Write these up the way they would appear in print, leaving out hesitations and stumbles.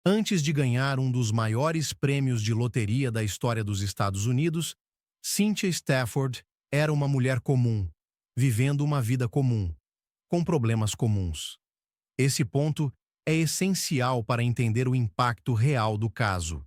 Antes de ganhar um dos maiores prêmios de loteria da história dos Estados Unidos, Cynthia Stafford era uma mulher comum, vivendo uma vida comum, com problemas comuns. Esse ponto é essencial para entender o impacto real do caso.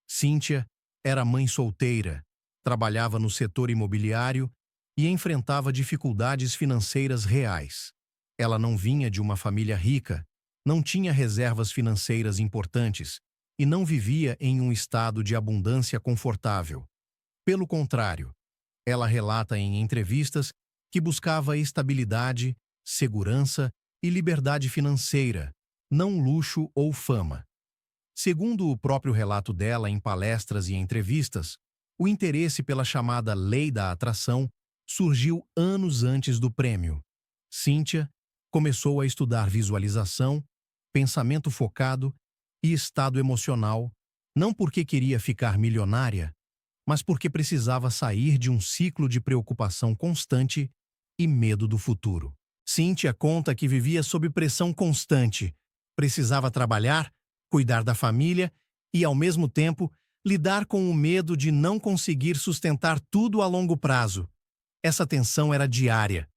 Cynthia era mãe solteira, trabalhava no setor imobiliário e enfrentava dificuldades financeiras reais. Ela não vinha de uma família rica, não tinha reservas financeiras importantes e não vivia em um estado de abundância confortável. Pelo contrário, ela relata em entrevistas que buscava estabilidade, segurança e liberdade financeira, não luxo ou fama. Segundo o próprio relato dela em palestras e entrevistas, o interesse pela chamada Lei da Atração surgiu anos antes do prêmio. Cynthia começou a estudar visualização, pensamento focado e estado emocional, não porque queria ficar milionária, mas porque precisava sair de um ciclo de preocupação constante e medo do futuro. Cynthia conta que vivia sob pressão constante, precisava trabalhar, cuidar da família e, ao mesmo tempo, lidar com o medo de não conseguir sustentar tudo a longo prazo. Essa tensão era diária.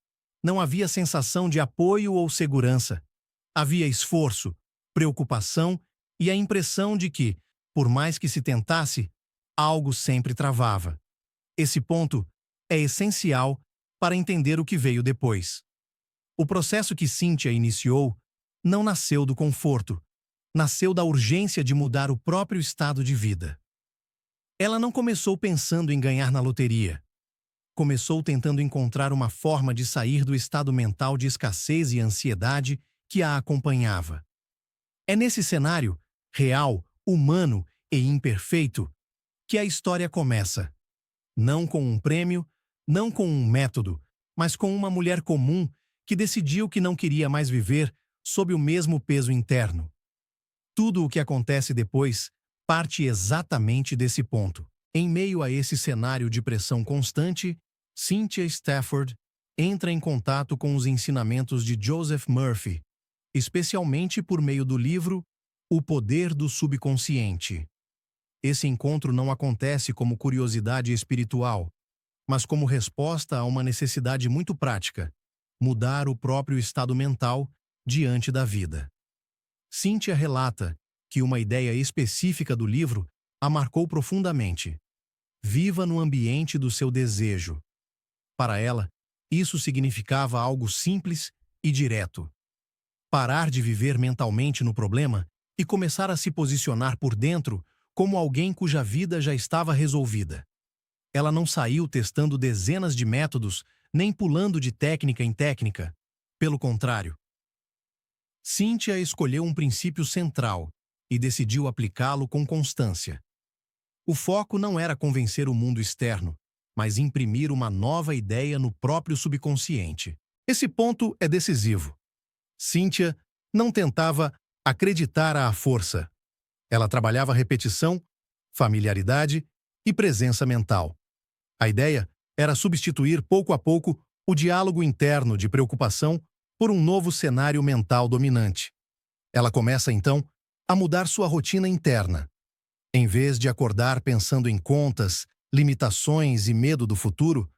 Não havia sensação de apoio ou segurança. Havia esforço, preocupação e a impressão de que, por mais que se tentasse, algo sempre travava. Esse ponto é essencial para entender o que veio depois. O processo que Cynthia iniciou não nasceu do conforto, nasceu da urgência de mudar o próprio estado de vida. Ela não começou pensando em ganhar na loteria. Começou tentando encontrar uma forma de sair do estado mental de escassez e ansiedade que a acompanhava. É nesse cenário, real, humano e imperfeito, que a história começa. Não com um prêmio, não com um método, mas com uma mulher comum que decidiu que não queria mais viver sob o mesmo peso interno. Tudo o que acontece depois parte exatamente desse ponto. Em meio a esse cenário de pressão constante, Cynthia Stafford entra em contato com os ensinamentos de Joseph Murphy, especialmente por meio do livro O Poder do Subconsciente. Esse encontro não acontece como curiosidade espiritual, mas como resposta a uma necessidade muito prática: mudar o próprio estado mental diante da vida. Cynthia relata que uma ideia específica do livro a marcou profundamente. Viva no ambiente do seu desejo. Para ela, isso significava algo simples e direto. Parar de viver mentalmente no problema e começar a se posicionar por dentro como alguém cuja vida já estava resolvida. Ela não saiu testando dezenas de métodos, nem pulando de técnica em técnica. Pelo contrário, Cynthia escolheu um princípio central e decidiu aplicá-lo com constância. O foco não era convencer o mundo externo, mas imprimir uma nova ideia no próprio subconsciente. Esse ponto é decisivo. Cynthia não tentava acreditar à força. Ela trabalhava repetição, familiaridade e presença mental. A ideia era substituir pouco a pouco o diálogo interno de preocupação por um novo cenário mental dominante. Ela começa, então, a mudar sua rotina interna. Em vez de acordar pensando em contas, limitações e medo do futuro,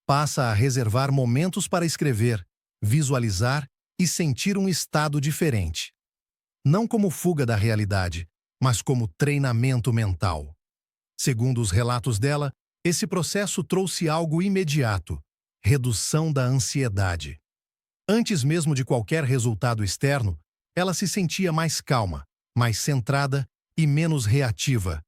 passa a reservar momentos para escrever, visualizar e sentir um estado diferente. Não como fuga da realidade, mas como treinamento mental. Segundo os relatos dela, esse processo trouxe algo imediato: redução da ansiedade. Antes mesmo de qualquer resultado externo, ela se sentia mais calma, mais centrada e menos reativa.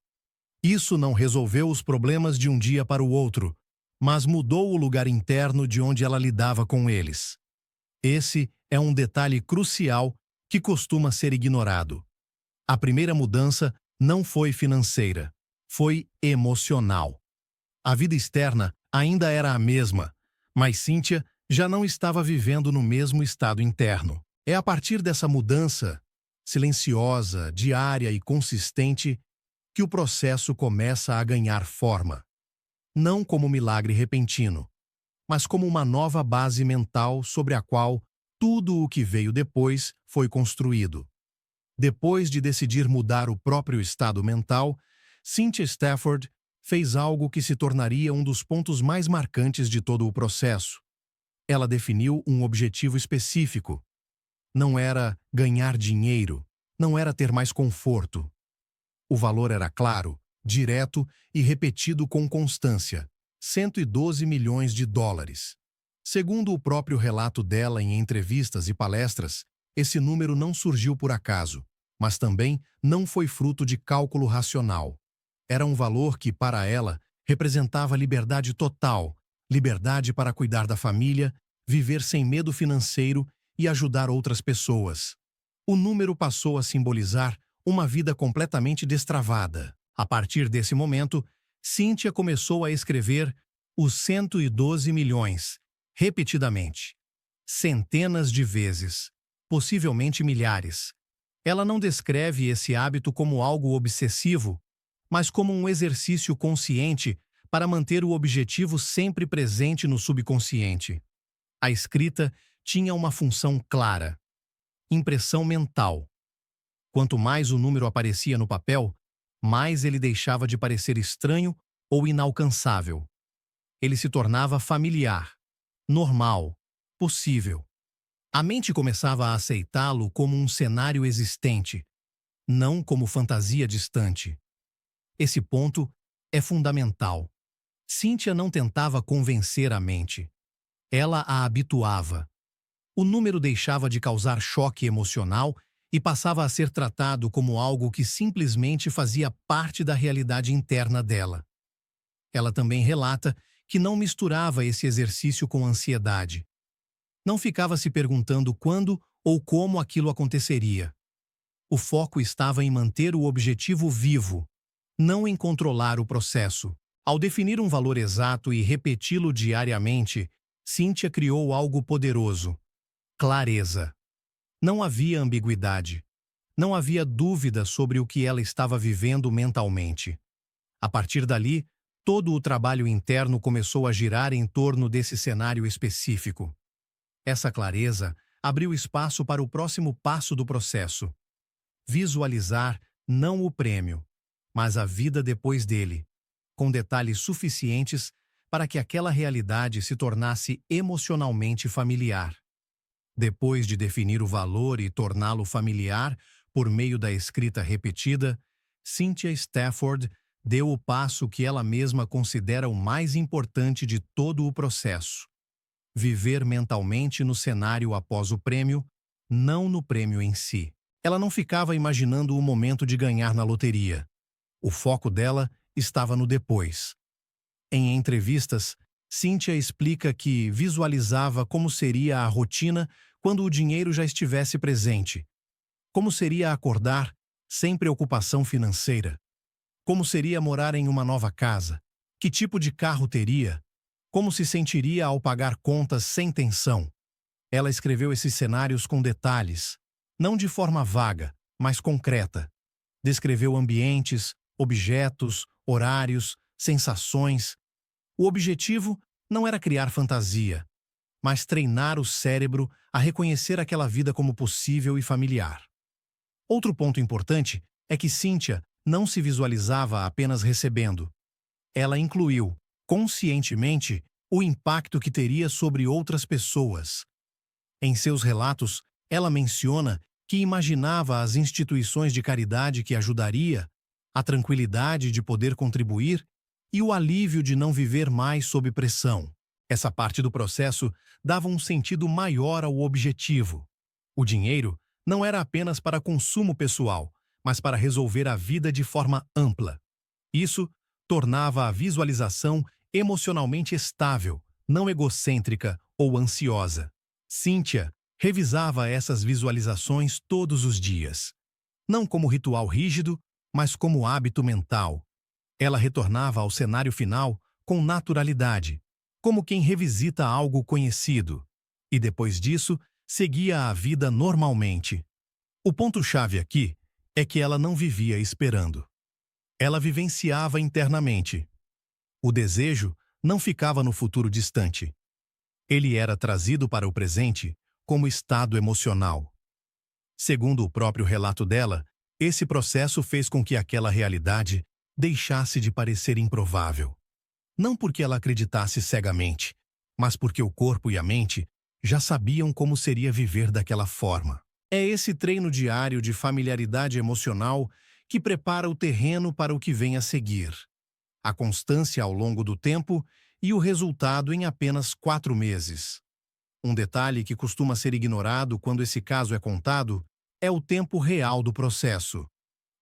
Isso não resolveu os problemas de um dia para o outro, mas mudou o lugar interno de onde ela lidava com eles. Esse é um detalhe crucial que costuma ser ignorado. A primeira mudança não foi financeira, foi emocional. A vida externa ainda era a mesma, mas Cynthia já não estava vivendo no mesmo estado interno. É a partir dessa mudança, silenciosa, diária e consistente, que o processo começa a ganhar forma. Não como milagre repentino, mas como uma nova base mental sobre a qual tudo o que veio depois foi construído. Depois de decidir mudar o próprio estado mental, Cynthia Stafford fez algo que se tornaria um dos pontos mais marcantes de todo o processo. Ela definiu um objetivo específico. Não era ganhar dinheiro, não era ter mais conforto. O valor era claro, direto e repetido com constância: 112 milhões de dólares. Segundo o próprio relato dela em entrevistas e palestras, esse número não surgiu por acaso, mas também não foi fruto de cálculo racional. Era um valor que, para ela, representava liberdade total, liberdade para cuidar da família, viver sem medo financeiro e ajudar outras pessoas. O número passou a simbolizar uma vida completamente destravada. A partir desse momento, Cynthia começou a escrever os 112 milhões, repetidamente. Centenas de vezes, possivelmente milhares. Ela não descreve esse hábito como algo obsessivo, mas como um exercício consciente para manter o objetivo sempre presente no subconsciente. A escrita tinha uma função clara: impressão mental. Quanto mais o número aparecia no papel, mais ele deixava de parecer estranho ou inalcançável. Ele se tornava familiar, normal, possível. A mente começava a aceitá-lo como um cenário existente, não como fantasia distante. Esse ponto é fundamental. Cynthia não tentava convencer a mente. Ela a habituava. O número deixava de causar choque emocional e passava a ser tratado como algo que simplesmente fazia parte da realidade interna dela. Ela também relata que não misturava esse exercício com ansiedade. Não ficava se perguntando quando ou como aquilo aconteceria. O foco estava em manter o objetivo vivo, não em controlar o processo. Ao definir um valor exato e repeti-lo diariamente, Cynthia criou algo poderoso: clareza. Não havia ambiguidade. Não havia dúvida sobre o que ela estava vivendo mentalmente. A partir dali, todo o trabalho interno começou a girar em torno desse cenário específico. Essa clareza abriu espaço para o próximo passo do processo: visualizar não o prêmio, mas a vida depois dele, com detalhes suficientes para que aquela realidade se tornasse emocionalmente familiar. Depois de definir o valor e torná-lo familiar por meio da escrita repetida, Cynthia Stafford deu o passo que ela mesma considera o mais importante de todo o processo: viver mentalmente no cenário após o prêmio, não no prêmio em si. Ela não ficava imaginando o momento de ganhar na loteria. O foco dela estava no depois. Em entrevistas, Cynthia explica que visualizava como seria a rotina quando o dinheiro já estivesse presente. Como seria acordar sem preocupação financeira? Como seria morar em uma nova casa? Que tipo de carro teria? Como se sentiria ao pagar contas sem tensão? Ela escreveu esses cenários com detalhes, não de forma vaga, mas concreta. Descreveu ambientes, objetos, horários, sensações. O objetivo não era criar fantasia, mas treinar o cérebro a reconhecer aquela vida como possível e familiar. Outro ponto importante é que Cynthia não se visualizava apenas recebendo. Ela incluiu, conscientemente, o impacto que teria sobre outras pessoas. Em seus relatos, ela menciona que imaginava as instituições de caridade que ajudaria, a tranquilidade de poder contribuir e o alívio de não viver mais sob pressão. Essa parte do processo dava um sentido maior ao objetivo. O dinheiro não era apenas para consumo pessoal, mas para resolver a vida de forma ampla. Isso tornava a visualização emocionalmente estável, não egocêntrica ou ansiosa. Cynthia revisava essas visualizações todos os dias. Não como ritual rígido, mas como hábito mental. Ela retornava ao cenário final com naturalidade, como quem revisita algo conhecido, e depois disso, seguia a vida normalmente. O ponto-chave aqui é que ela não vivia esperando. Ela vivenciava internamente. O desejo não ficava no futuro distante. Ele era trazido para o presente como estado emocional. Segundo o próprio relato dela, esse processo fez com que aquela realidade deixasse de parecer improvável. Não porque ela acreditasse cegamente, mas porque o corpo e a mente já sabiam como seria viver daquela forma. É esse treino diário de familiaridade emocional que prepara o terreno para o que vem a seguir. A constância ao longo do tempo e o resultado em apenas 4 meses. Um detalhe que costuma ser ignorado quando esse caso é contado é o tempo real do processo.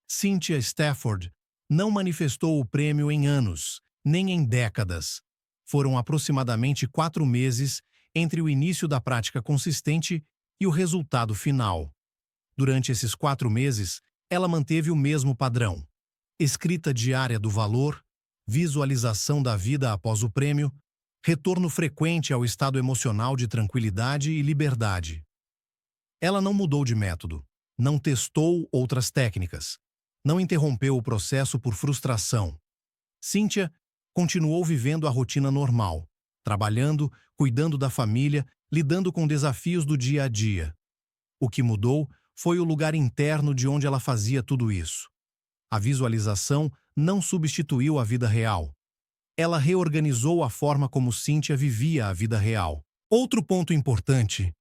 Cynthia Stafford não manifestou o prêmio em anos, nem em décadas. Foram aproximadamente 4 meses entre o início da prática consistente e o resultado final. Durante esses 4 meses, ela manteve o mesmo padrão: escrita diária do valor, visualização da vida após o prêmio, retorno frequente ao estado emocional de tranquilidade e liberdade. Ela não mudou de método, não testou outras técnicas, não interrompeu o processo por frustração. Cynthia continuou vivendo a rotina normal, trabalhando, cuidando da família, lidando com desafios do dia a dia. O que mudou foi o lugar interno de onde ela fazia tudo isso. A visualização não substituiu a vida real. Ela reorganizou a forma como Cynthia vivia a vida real. Outro ponto importante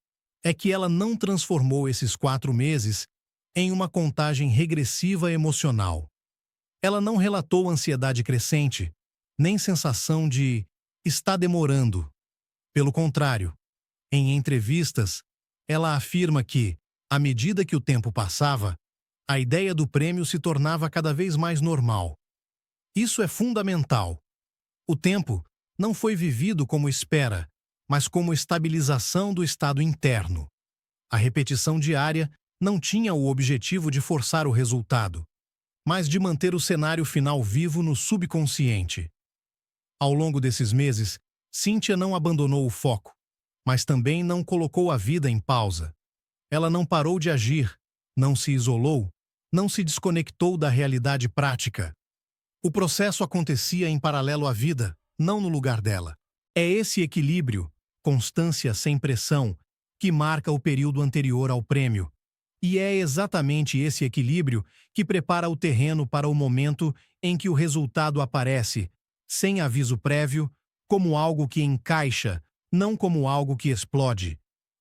é que ela não transformou esses 4 meses em uma contagem regressiva emocional. Ela não relatou ansiedade crescente, nem sensação de "está demorando". Pelo contrário, em entrevistas, ela afirma que, à medida que o tempo passava, a ideia do prêmio se tornava cada vez mais normal. Isso é fundamental. O tempo não foi vivido como espera, mas como estabilização do estado interno. A repetição diária não tinha o objetivo de forçar o resultado, mas de manter o cenário final vivo no subconsciente. Ao longo desses meses, Cynthia não abandonou o foco, mas também não colocou a vida em pausa. Ela não parou de agir, não se isolou, não se desconectou da realidade prática. O processo acontecia em paralelo à vida, não no lugar dela. É esse equilíbrio, constância sem pressão, que marca o período anterior ao prêmio. E é exatamente esse equilíbrio que prepara o terreno para o momento em que o resultado aparece, sem aviso prévio, como algo que encaixa, não como algo que explode.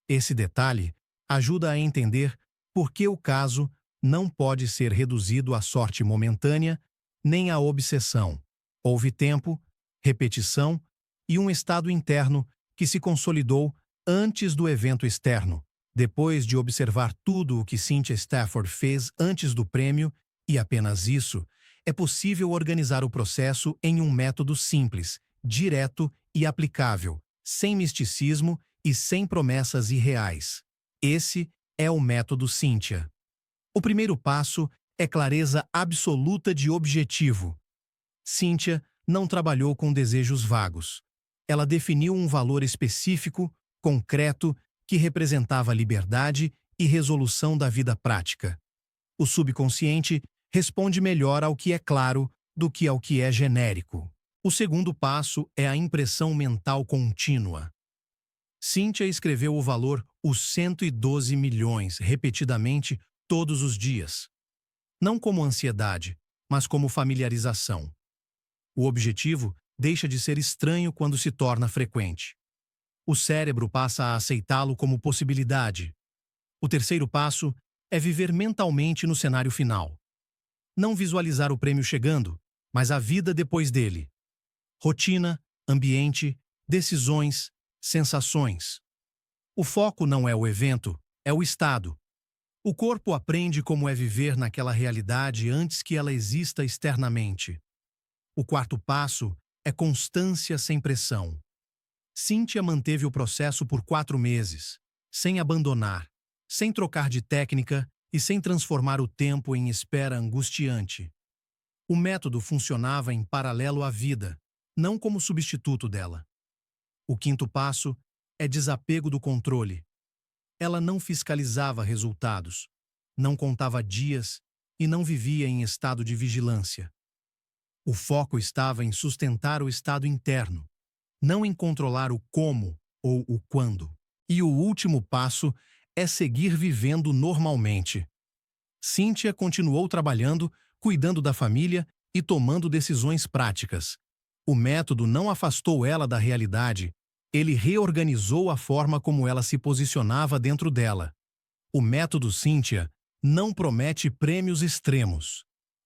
Esse detalhe ajuda a entender por que o caso não pode ser reduzido à sorte momentânea, nem à obsessão. Houve tempo, repetição e um estado interno que se consolidou antes do evento externo. Depois de observar tudo o que Cynthia Stafford fez antes do prêmio, e apenas isso, é possível organizar o processo em um método simples, direto e aplicável, sem misticismo e sem promessas irreais. Esse é o método Cynthia. O primeiro passo é clareza absoluta de objetivo. Cynthia não trabalhou com desejos vagos. Ela definiu um valor específico, concreto, que representava liberdade e resolução da vida prática. O subconsciente responde melhor ao que é claro do que ao que é genérico. O segundo passo é a impressão mental contínua. Cynthia escreveu o valor os 112 milhões repetidamente todos os dias. Não como ansiedade, mas como familiarização. O objetivo deixa de ser estranho quando se torna frequente. O cérebro passa a aceitá-lo como possibilidade. O terceiro passo é viver mentalmente no cenário final. Não visualizar o prêmio chegando, mas a vida depois dele. Rotina, ambiente, decisões, sensações. O foco não é o evento, é o estado. O corpo aprende como é viver naquela realidade antes que ela exista externamente. O quarto passo é constância sem pressão. Cynthia manteve o processo por 4 meses, sem abandonar, sem trocar de técnica e sem transformar o tempo em espera angustiante. O método funcionava em paralelo à vida, não como substituto dela. O quinto passo é desapego do controle. Ela não fiscalizava resultados, não contava dias e não vivia em estado de vigilância. O foco estava em sustentar o estado interno, não em controlar o como ou o quando. E o último passo é seguir vivendo normalmente. Cynthia continuou trabalhando, cuidando da família e tomando decisões práticas. O método não afastou ela da realidade, ele reorganizou a forma como ela se posicionava dentro dela. O método Cynthia não promete prêmios extremos.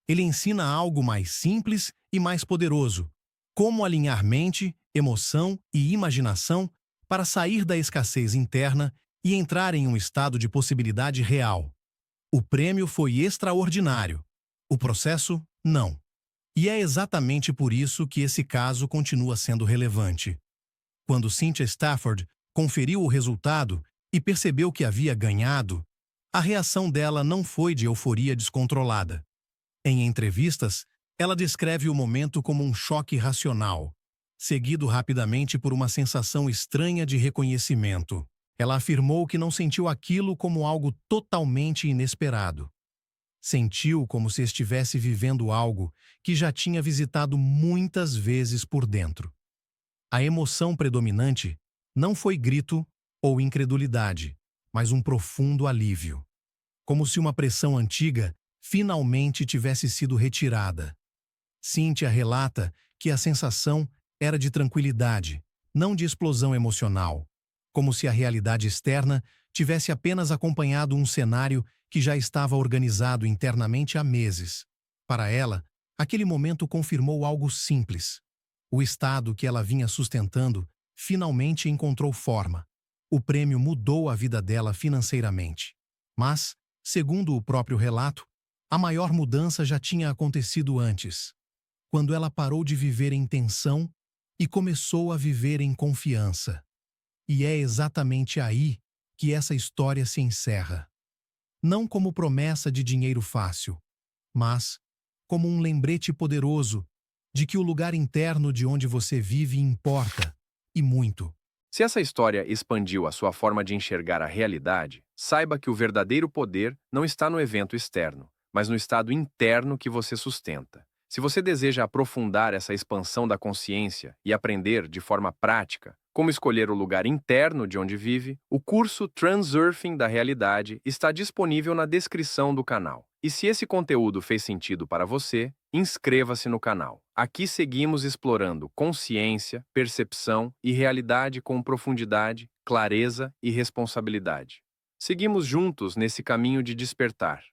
Ele ensina algo mais simples e mais poderoso: como alinhar mente, emoção e imaginação para sair da escassez interna e entrar em um estado de possibilidade real. O prêmio foi extraordinário. O processo, não. E é exatamente por isso que esse caso continua sendo relevante. Quando Cynthia Stafford conferiu o resultado e percebeu que havia ganhado, a reação dela não foi de euforia descontrolada. Em entrevistas, ela descreve o momento como um choque racional, seguido rapidamente por uma sensação estranha de reconhecimento. Ela afirmou que não sentiu aquilo como algo totalmente inesperado. Sentiu como se estivesse vivendo algo que já tinha visitado muitas vezes por dentro. A emoção predominante não foi grito ou incredulidade, mas um profundo alívio. Como se uma pressão antiga finalmente tivesse sido retirada. Cynthia relata que a sensação era de tranquilidade, não de explosão emocional, como se a realidade externa tivesse apenas acompanhado um cenário que já estava organizado internamente há meses. Para ela, aquele momento confirmou algo simples. O estado que ela vinha sustentando finalmente encontrou forma. O prêmio mudou a vida dela financeiramente. Mas, segundo o próprio relato, a maior mudança já tinha acontecido antes, quando ela parou de viver em tensão e começou a viver em confiança. E é exatamente aí que essa história se encerra. Não como promessa de dinheiro fácil, mas como um lembrete poderoso de que o lugar interno de onde você vive importa, e muito. Se essa história expandiu a sua forma de enxergar a realidade, saiba que o verdadeiro poder não está no evento externo, mas no estado interno que você sustenta. Se você deseja aprofundar essa expansão da consciência e aprender de forma prática como escolher o lugar interno de onde vive, o curso Transurfing da Realidade está disponível na descrição do canal. E se esse conteúdo fez sentido para você, inscreva-se no canal. Aqui seguimos explorando consciência, percepção e realidade com profundidade, clareza e responsabilidade. Seguimos juntos nesse caminho de despertar.